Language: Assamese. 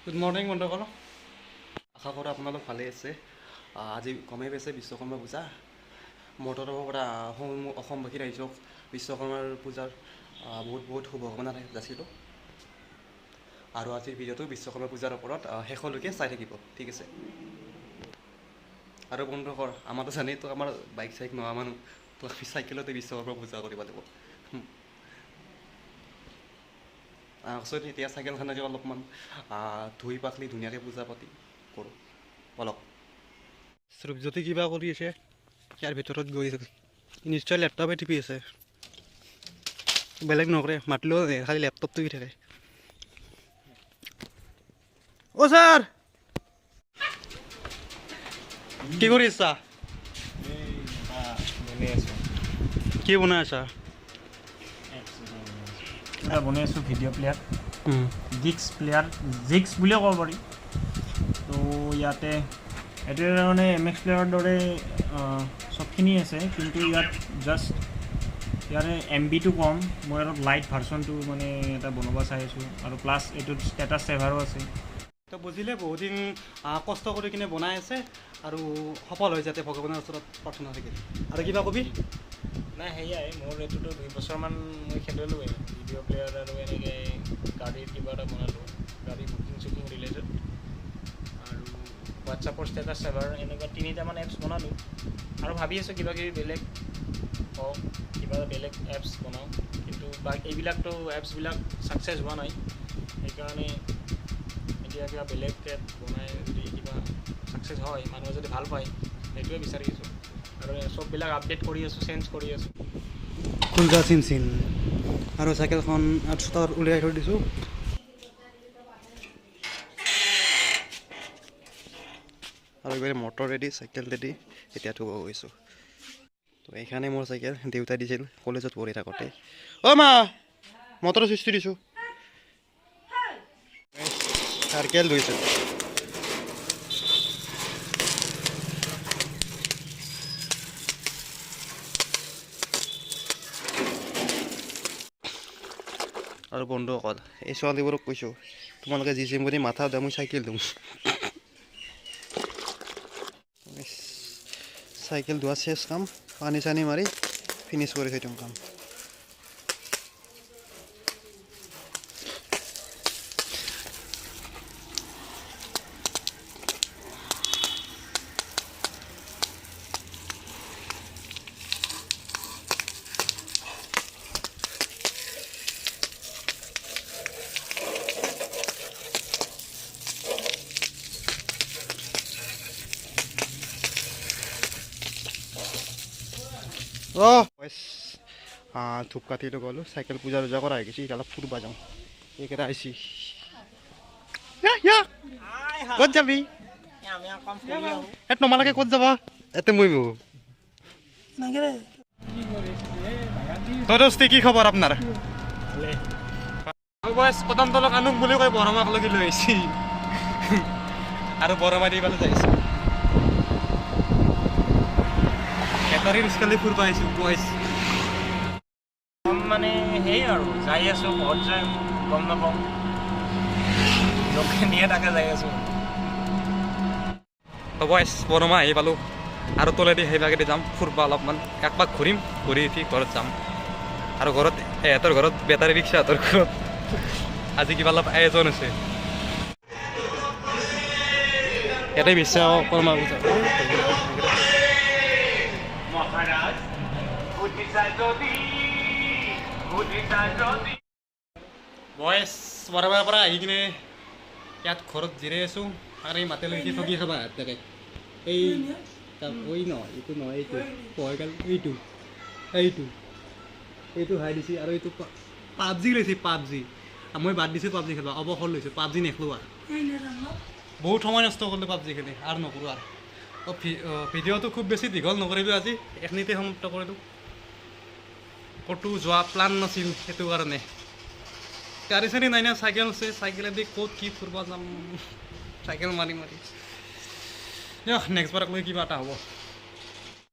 গুড মৰ্ণিং বন্ধুসকল, আশা কৰোঁ আপোনালোক ভালে আছে। আজি গমেই পাইছে বিশ্বকৰ্মা পূজা। মোৰ তৰফৰ পৰা অসমবাসী ৰাইজক বিশ্বকৰ্মাৰ পূজাৰ বহুত বহুত শুভকামনা যাচিলোঁ। আৰু আজিৰ ভিডিঅ'টো বিশ্বকৰ্মা পূজাৰ ওপৰত শেষলৈকে চাই থাকিব, ঠিক আছে। আৰু বন্ধুসকল, আমাৰতো জানেইতো আমাৰ বাইক চাইক নোহোৱা মানুহ, তো আমি চাইকেলতে বিশ্বকৰ্মা পূজা কৰিব লাগিব। এতিয়া চাইকেলখন আজি অলপমান ধুই পাখলি ধুনীয়াকৈ পূজা পাতি কৰোঁ অলপ। শ্ৰুপজ্যোতি কিবা কৰি আছে ইয়াৰ ভিতৰত গৈ নিশ্চয় লেপটপে টিপি আছে, বেলেগ নকৰে, মাতিলেও খালি লেপটপ টিপি থাকে। অ' ছাৰ, কি কৰি আছা? কি বনাই আছা? বনাই আছোঁ ভিডিঅ' প্লেয়াৰ, জিক্স বুলিয়ে ক'ব পাৰি। তো ইয়াতে এইটোৱে মানে MX প্লেয়াৰৰ দৰে চবখিনি আছে, কিন্তু ইয়াত জাষ্ট ইয়াৰে MB-টো কম। মই অলপ লাইট ভাৰ্চনটো মানে এটা বনাব চাই আছোঁ, আৰু প্লাছ এইটোত ষ্টেটাছ ছেভাৰো আছে। তো বুজিলে, বহুদিন কষ্ট কৰি কিনে বনাই আছে আৰু সফল হৈ যাতে ভগৱানৰ ওচৰত প্ৰাৰ্থনা থাকিল। আৰু কিবা কবি? নাই, সেয়াই মোৰ এইটোতো 2 বছৰমান মই খেলিলোঁ ভিডিঅ' প্লেয়াৰ, আৰু এনেকৈ গাড়ীৰ কিবা এটা বনালোঁ, গাড়ী বুকিং চুকিং ৰিলেটেড, আৰু হোৱাটছআপৰ ষ্টেটাছ ছেভাৰ, এনেকুৱা 3টামান এপছ বনালোঁ। আৰু ভাবি আছোঁ কিবা কিবি বেলেগ হওক, কিবা এটা বেলেগ এপছ বনাওঁ, কিন্তু এইবিলাকতো এপছবিলাক ছাকচেছ হোৱা নাই। সেইকাৰণে এতিয়া কিবা বেলেগ এপ বনাই যদি কিবা ছাকচেছ হয়, মানুহে যদি ভাল পায়, সেইটোৱে বিচাৰি আছোঁ। আৰু চববিলাক আপডেট কৰি আছোঁ, চেঞ্জ কৰি আছোঁ। কুলজা চিন আৰু চাইকেলখন 800 উলিয়াই থৈ দিছোঁ। আৰু এইবাৰ মটৰ ৰেডি, চাইকেল ৰেডি, এতিয়া থ'ব গৈছোঁ। তো এইখানে মোৰ চাইকেল দেউতাই দিছিল কলেজত পঢ়ি থাকোঁতে। অ' মা, মটৰৰ চুইচটো দিছোঁ। চাইকেল ধুইছোঁ। আৰু বন্ধুসকল, এই ছোৱালীবোৰক কৈছোঁ, তোমালোকে যি বুলি মাথা দিয়া, মই চাইকেল দিওঁ। চাইকেল ধোৱা চেছ কাম, পানী চানী মাৰি ফিনিছ কৰি থৈ দিম কাম। ধূপকাঠিটো গ'লোঁ, চাইকেল পূজা টূজা কৰা হৈ গৈছে, এতিয়া অলপ ফুৰিব যাওঁ। এইকেইটা আহিছি। ক'ত যাবি? তোমালোকে ক'ত যাবা? ইয়াতে মই বহু। দোস্তি, কি খবৰ আপোনাৰ? কদমতলক আনুক বুলি কৈ বৰমাক লগি লৈ আহিছি, আৰু বৰমা দি পেলাই যাইছোঁ। বেটাৰী ৰিক্সালে ফুৰিব আহিছোঁ, পুৱাইছোঁ। মানে সেই আৰু যাই আছোঁ, বহুত যাই গম নাপাওঁ, লোকে নিয়ে তাকে যাই আছোঁ। বয়স বৰমা আহি পালোঁ, আৰু তলেদি সেইভাগেদি যাম ফুৰিব অলপমান, একপাক ঘূৰিম, ঘূৰি উঠি ঘৰত যাম। আৰু ঘৰত এহঁতৰ ঘৰত বেটাৰী ৰিক্সা, সিহঁতৰ ঘৰত আজি কিবা অলপ আয়োজন আছে। ইয়াতে বিশ্বকৰ্মা পূজা। বয়স বৰমাৰ পৰা আহি কিনে ইয়াত ঘৰত জিৰাই আছোঁ, আৰু এই মাতে লৈ ঠগি খাবা তাকে। এই ঐ নহয়, এইটো নহয়, এইটো পঢ়াইগাল, এইটো হাই দিছে, আৰু এইটো পাবজি লৈছে, পাবজি। মই বাদ দিছোঁ পাবজি খেলিব, অৱসৰ লৈছোঁ, পাবজি নেখেলোঁ আৰু। বহুত সময় নষ্ট কৰিলোঁ পাবজি খেলি, আৰু নকৰোঁ আৰু। ভিডিঅ'টো খুব বেছি দীঘল নকৰিলোঁ, আজি এইখিনিতে সমাপ্ত কৰিলোঁ। ক'তো যোৱা প্লান নাছিল, সেইটো কাৰণে। গাড়ী চাড়ী নাই না, চাইকেল আছে, চাইকেলেদি ক'ত কি ফুৰিব যাম, চাইকেল মাৰি মাৰি। নেক্সট বাৰক লৈ কিবা এটা হ'ব।